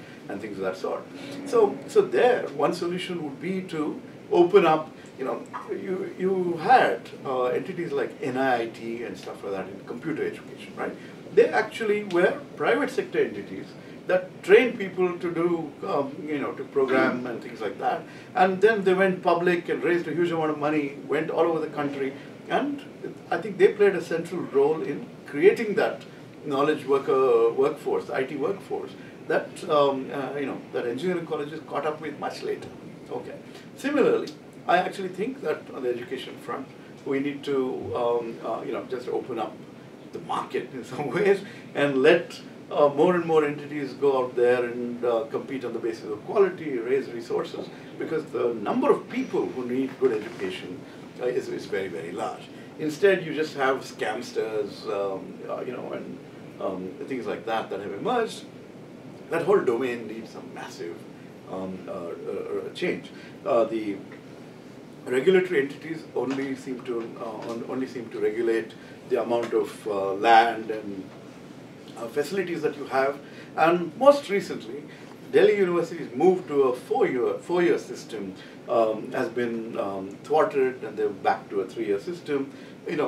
things of that sort. So there, one solution would be to open up. You had entities like NIIT and stuff like that in computer education, right? They actually were private sector entities that trained people to do, to program and things like that. And then they went public and raised a huge amount of money, went all over the country, and I think they played a central role in creating that knowledge workforce, IT workforce, that that engineering colleges caught up with much later. Okay. Similarly, I actually think that on the education front, we need to just open up the market in some ways and let more and more entities go out there and compete on the basis of quality, raise resources, because the number of people who need good education is very, very large. Instead, you just have scamsters, and things like that have emerged. That whole domain needs some massive change. The regulatory entities only seem to regulate the amount of land and facilities that you have, and most recently, Delhi University's move to a four-year system has been thwarted, and they're back to a 3-year system. And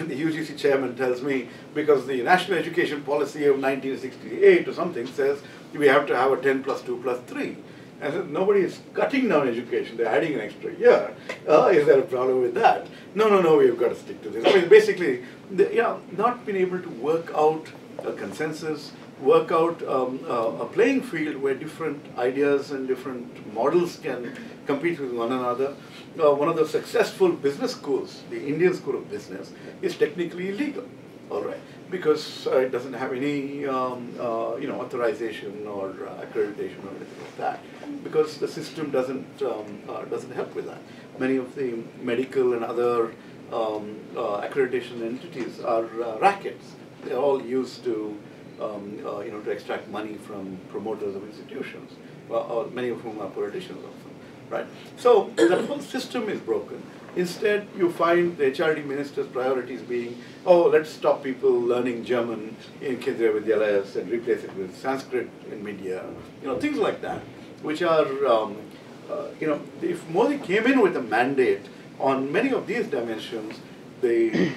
the UGC chairman tells me, because the National Education Policy of 1968 or something says we have to have a 10 plus 2 plus 3. And nobody is cutting down education, they're adding an extra year. Is there a problem with that? No, we've got to stick to this. I mean, basically, not being able to work out a consensus, work out a playing field where different ideas and different models can compete with one another. One of the successful business schools, the Indian School of Business, is technically illegal, all right, because it doesn't have any authorization or accreditation or anything like that, because the system doesn't help with that. Many of the medical and other accreditation entities are rackets. They're all used to to extract money from promoters of institutions, or many of whom are politicians also. Right? So the whole system is broken. Instead, you find the HRD minister's priorities being, oh, let's stop people learning German in Kendriya Vidyalayas and replace it with Sanskrit in media, things like that, which are, if Modi came in with a mandate on many of these dimensions, the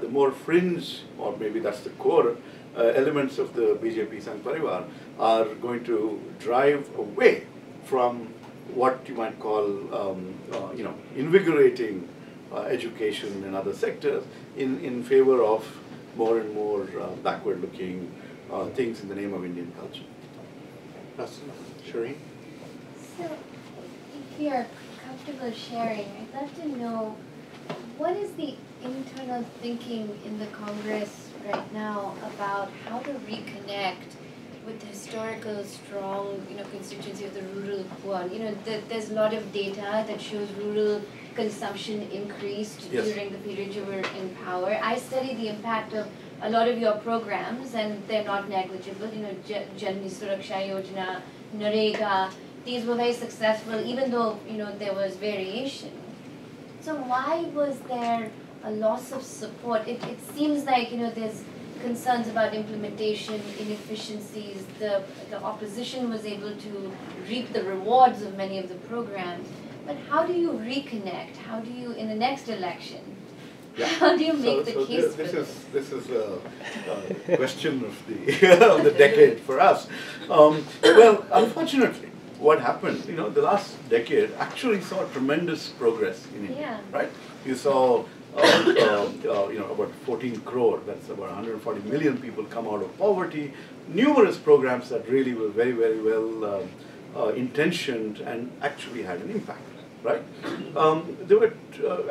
more fringe, or maybe that's the core elements of the BJP Sangh Parivar are going to drive away from what you might call, invigorating education in other sectors in favor of more and more backward-looking things in the name of Indian culture. Shireen? So, if you're comfortable sharing, I'd love to know, what is the internal thinking in the Congress right now about how to reconnect with the historical strong, constituency of the rural poor? There's a lot of data that shows rural consumption increased during the period you were in power. I study the impact of a lot of your programs, and they're not negligible. Janani Suraksha Yojana, Narega, these were very successful, even though there was variation. So why was there a loss of support? It seems like there's concerns about implementation, inefficiencies. The opposition was able to reap the rewards of many of the programs. But how do you reconnect? How do you, in the next election, how do you make the case for this? This is a question of the decade for us. Well, unfortunately, what happened, the last decade actually saw tremendous progress in India, right? You saw about 14 crore, that's about 140 million people come out of poverty, numerous programs that really were very, very well intentioned and actually had an impact, right? There were,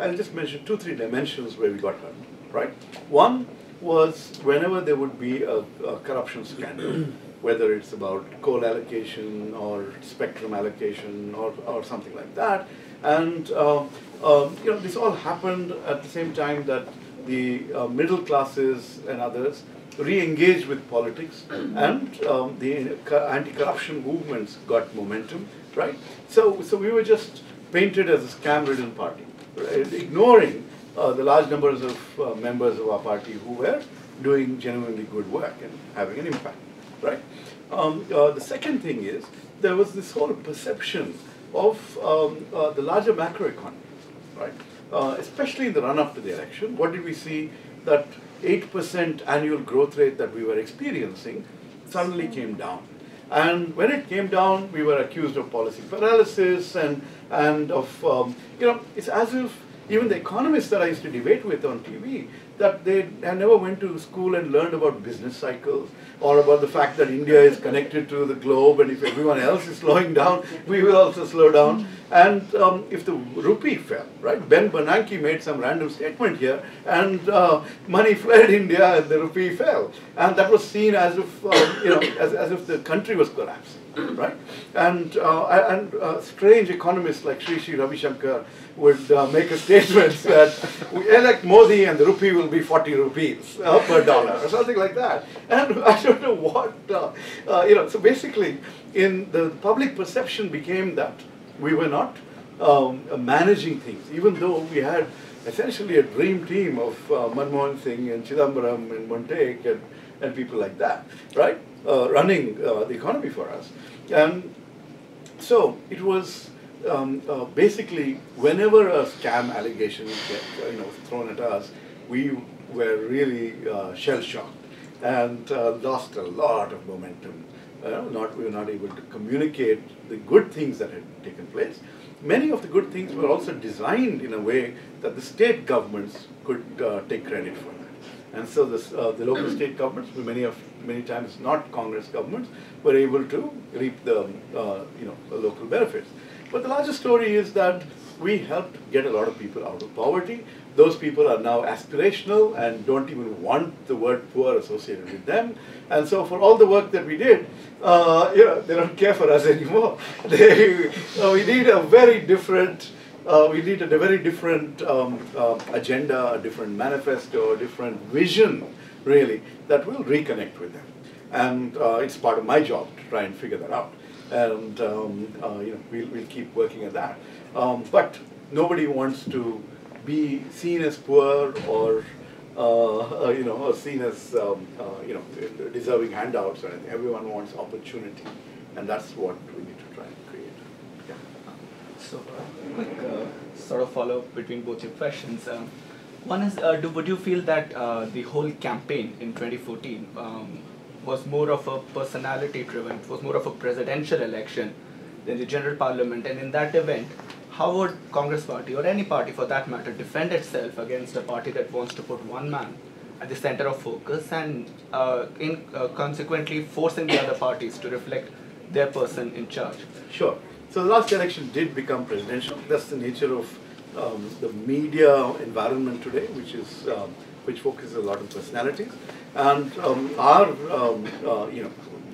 I'll just mention 2-3 dimensions where we got hurt, right? One was whenever there would be a corruption scandal, whether it's about coal allocation or spectrum allocation or something like that, and this all happened at the same time that the middle classes and others re-engaged with politics, and the anti-corruption movements got momentum, right? So we were just painted as a scam-ridden party, right? Ignoring the large numbers of members of our party who were doing genuinely good work and having an impact, right? The second thing is, there was this whole perception of the larger macroeconomy, right? Especially in the run-up to the election, what did we see? That 8% annual growth rate that we were experiencing suddenly came down. And when it came down, we were accused of policy paralysis and of, it's as if even the economists that I used to debate with on TV, that they never went to school and learned about business cycles or about the fact that India is connected to the globe, and if everyone else is slowing down, we will also slow down. And if the rupee fell, right? Ben Bernanke made some random statement here, and money fled India and the rupee fell. And that was seen as if, as if the country was collapsing. Right, and strange economists like Sri Ravi Shankar would make a statement that we elect Modi and the rupee will be 40 rupees per dollar or something like that. And I don't know what So basically, in the public perception became that we were not managing things, even though we had essentially a dream team of Manmohan Singh and Chidambaram and Montek and people like that, right? Running the economy for us. And so it was basically whenever a scam allegation was thrown at us, we were really shell-shocked and lost a lot of momentum. We were not able to communicate the good things that had taken place. Many of the good things were also designed in a way that the state governments could take credit for that. And so the local state governments, many times not Congress governments, were able to reap the local benefits. But the larger story is that we helped get a lot of people out of poverty. Those people are now aspirational and don't even want the word poor associated with them. And so for all the work that we did, they don't care for us anymore. We need a very different agenda, a different manifesto, a different vision, really, that will reconnect with them. And it's part of my job to try and figure that out. And we'll keep working at that. But nobody wants to be seen as poor or or seen as deserving handouts or anything. Everyone wants opportunity, and that's what we need to try and create. Yeah. So, quick sort of follow-up between both your questions. One is, would you feel that the whole campaign in 2014 was more of a personality-driven, it was more of a presidential election than the general parliament, and in that event, how would Congress party, or any party for that matter, defend itself against a party that wants to put one man at the center of focus and consequently forcing the other parties to reflect their person in charge? Sure. So the last election did become presidential. That's the nature of the media environment today, which focuses a lot on personalities. And our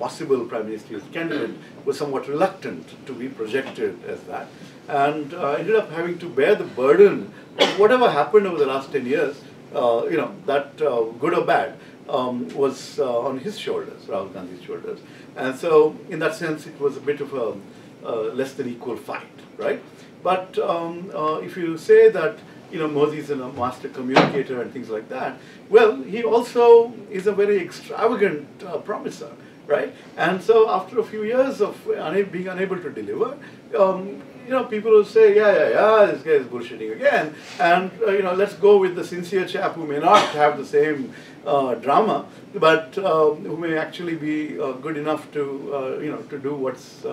possible prime ministerial candidate was somewhat reluctant to be projected as that, and ended up having to bear the burden of whatever happened over the last 10 years. That good or bad was on his shoulders, Rahul Gandhi's shoulders. And so, in that sense, it was a bit of a less than equal fight, right? But if you say that Modi is a master communicator and things like that, well, he also is a very extravagant promiser, right? And so after a few years of being unable to deliver, people will say, yeah, this guy is bullshitting again, and let's go with the sincere chap who may not have the same drama, but who may actually be good enough to to do what's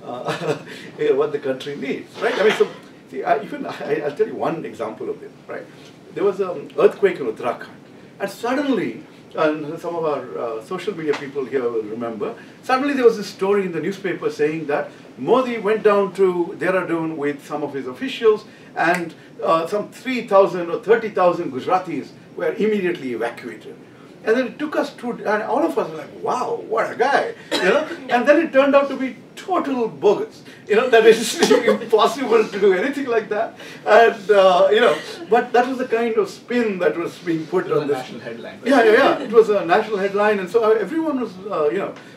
what the country needs, right? I mean, so see, I'll tell you one example of this, right? There was an earthquake in Uttarakhand, and suddenly, and some of our social media people here will remember, suddenly there was this story in the newspaper saying that Modi went down to Dehradun with some of his officials, and some 3,000 or 30,000 Gujaratis were immediately evacuated. And then it took us to, and all of us were like, wow, what a guy, And then it turned out to be total bogus, that it's impossible to do anything like that. And, but that was the kind of spin that was being put on this. National headline. Yeah. It was a national headline, and so everyone was,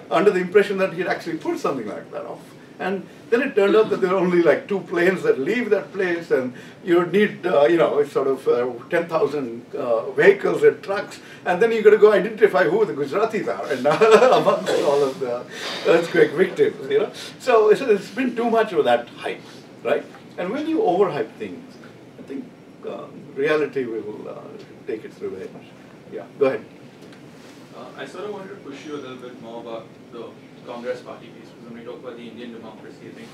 under the impression that he'd actually put something like that off. And then it turned out that there were only like 2 planes that leave that place, and you would need, sort of 10,000 vehicles and trucks, and then you got to go identify who the Gujaratis are, and amongst all of the earthquake victims, So it's been too much of that hype, right? And when you overhype things, I think reality will take its revenge. Yeah, go ahead. I sort of wanted to push you a little bit more about the Congress party piece, because when we talk about the Indian democracy, I think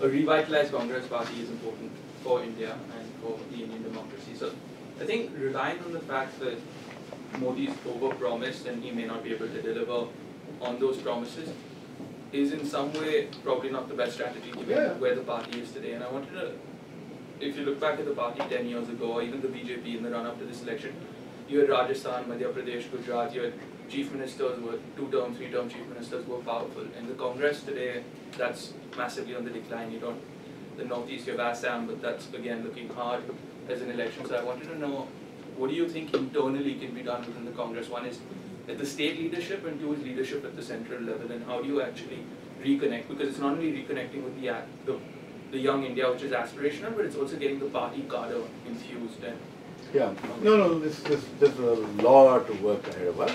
a revitalized Congress party is important for India and for the Indian democracy. So I think relying on the fact that Modi's overpromised and he may not be able to deliver on those promises is in some way probably not the best strategy given where the party is today. And I wanted to, if you look back at the party 10 years ago, or even the BJP in the run-up to this election, you had Rajasthan, Madhya Pradesh, Gujarat, you had chief ministers were 2-term, 3-term chief ministers were powerful. In the Congress today, that's massively on the decline. You don't, the Northeast, you have Assam, but that's again looking hard as an election. So I wanted to know, what do you think internally can be done within the Congress? One is at the state leadership, and two is leadership at the central level, and how do you actually reconnect? Because it's not only reconnecting with the young India, which is aspirational, but it's also getting the party cadre infused. And yeah, there's a lot of work ahead of us.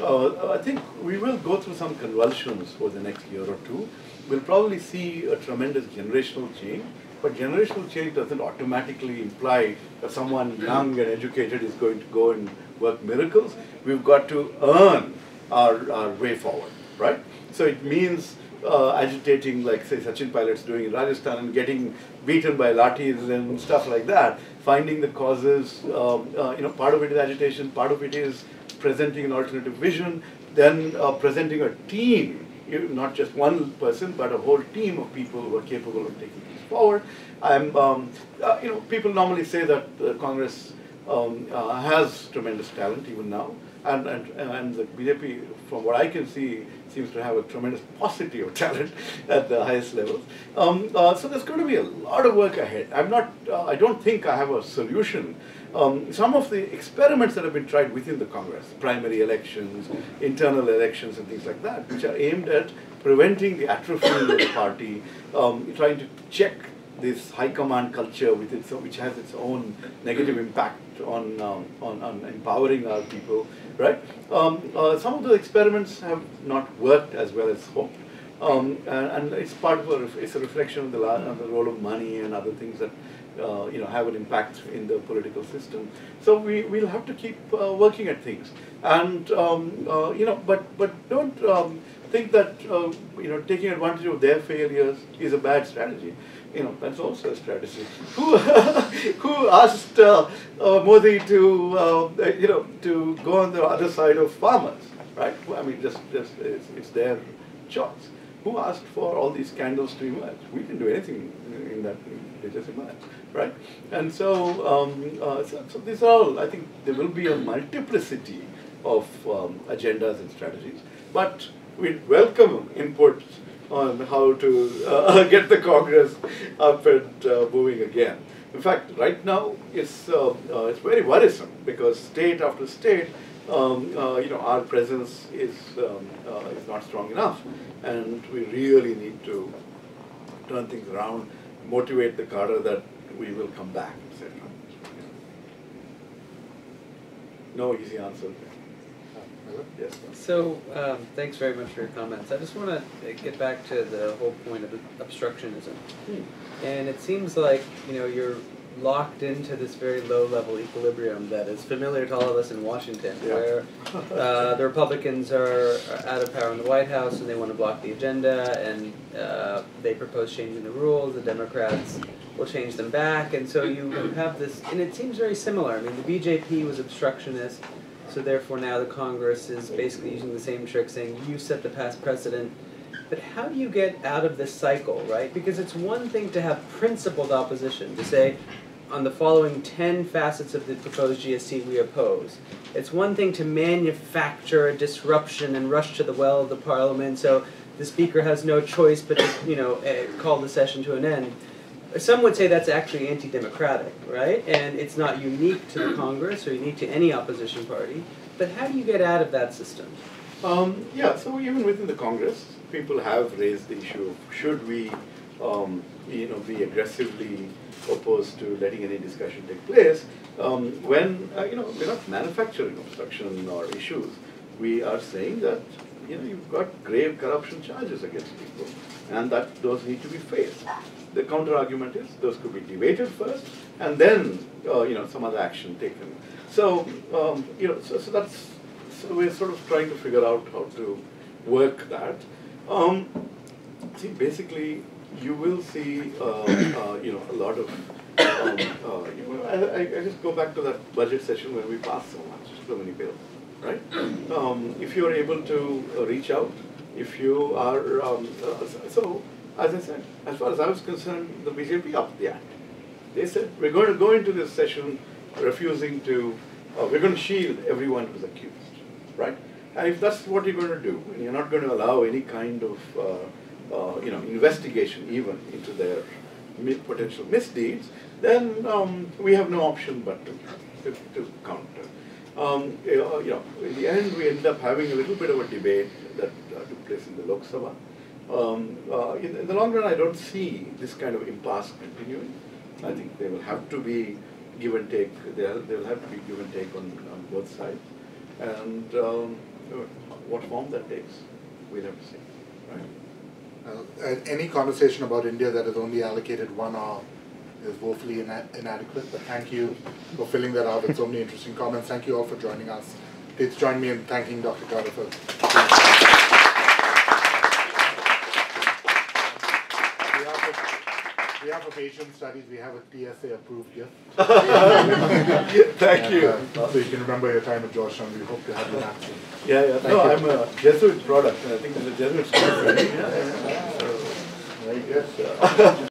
I think we will go through some convulsions for the next year or two. We'll probably see a tremendous generational change, but generational change doesn't automatically imply that someone young and educated is going to go and work miracles. We've got to earn our way forward, right? So it means agitating, like say Sachin Pilot's doing in Rajasthan, and getting beaten by lathis and stuff like that. Finding the causes, part of it is agitation, part of it is presenting an alternative vision, then presenting a team, not just one person, but a whole team of people who are capable of taking things forward. People normally say that Congress has tremendous talent even now, and the BJP, from what I can see, seems to have a tremendous paucity of talent at the highest levels. So there's going to be a lot of work ahead. I don't think I have a solution. Some of the experiments that have been tried within the Congress, primary elections, internal elections and things like that, which are aimed at preventing the atrophy of the party, trying to check this high command culture which has its own negative impact on empowering our people, right? Some of the experiments have not worked as well as hoped, and it's part of it's a reflection of the role of money and other things that have an impact in the political system. So we'll have to keep working at things, and but don't think that taking advantage of their failures is a bad strategy. That's also a strategy. Who asked Modi to go on the other side of farmers, right? I mean, just it's their choice. Who asked for all these scandals to emerge? We didn't do anything in that; they just emerged, right? And so these are all. I think there will be a multiplicity of agendas and strategies, but we'd welcome input on how to get the Congress up and moving again. In fact, right now it's very worrisome because state after state, our presence is not strong enough, and we really need to turn things around, motivate the cadre that we will come back, etc. No easy answer. Yes. So, thanks very much for your comments. I just want to get back to the whole point of obstructionism. And it seems like, you're locked into this very low-level equilibrium that is familiar to all of us in Washington, where the Republicans are out of power in the White House and they want to block the agenda, and they propose changing the rules. The Democrats will change them back, and so you have this, and it seems very similar. I mean, the BJP was obstructionist, so therefore now the Congress is basically using the same trick, saying you set the past precedent. But how do you get out of this cycle, right? Because it's one thing to have principled opposition, to say, on the following 10 facets of the proposed GST we oppose. It's one thing to manufacture a disruption and rush to the well of the Parliament, so the Speaker has no choice but to call the session to an end. Some would say that's actually anti-democratic, right? And it's not unique to the Congress or unique to any opposition party. But how do you get out of that system? So even within the Congress, people have raised the issue of should we, be aggressively opposed to letting any discussion take place when we're not manufacturing obstruction or issues. We are saying that you've got grave corruption charges against people, and that those need to be faced. The counter argument is those could be debated first, and then some other action taken. So so we're sort of trying to figure out how to work that. Basically, you will see a lot of I just go back to that budget session when we passed so many bills, right? If you are able to reach out, if you are, so as I said, as far as I was concerned, the BJP upped the act. They said, we're going to go into this session refusing to, we're going to shield everyone who's accused, right? And if that's what you're going to do, and you're not going to allow any kind of, investigation even into their potential misdeeds, then we have no option but to counter. In the end, we ended up having a little bit of a debate that took place in the Lok Sabha. In the long run, I don't see this kind of impasse continuing. I think there will have to be give and take. There will have to be give and take on both sides, and what form that takes, we'll have to see. Right? Any conversation about India that is only allocated 1 hour is woefully inadequate, but thank you for filling that out with so many interesting comments. Thank you all for joining us. Please join me in thanking Dr. Gowda for on behalf of Asian Studies, we have a TSA approved gift. Thank you. So you can remember your time at Georgetown. We hope to have you back soon. Yeah. No, I'm a Jesuit product, and I think there's a Jesuit school. Very good.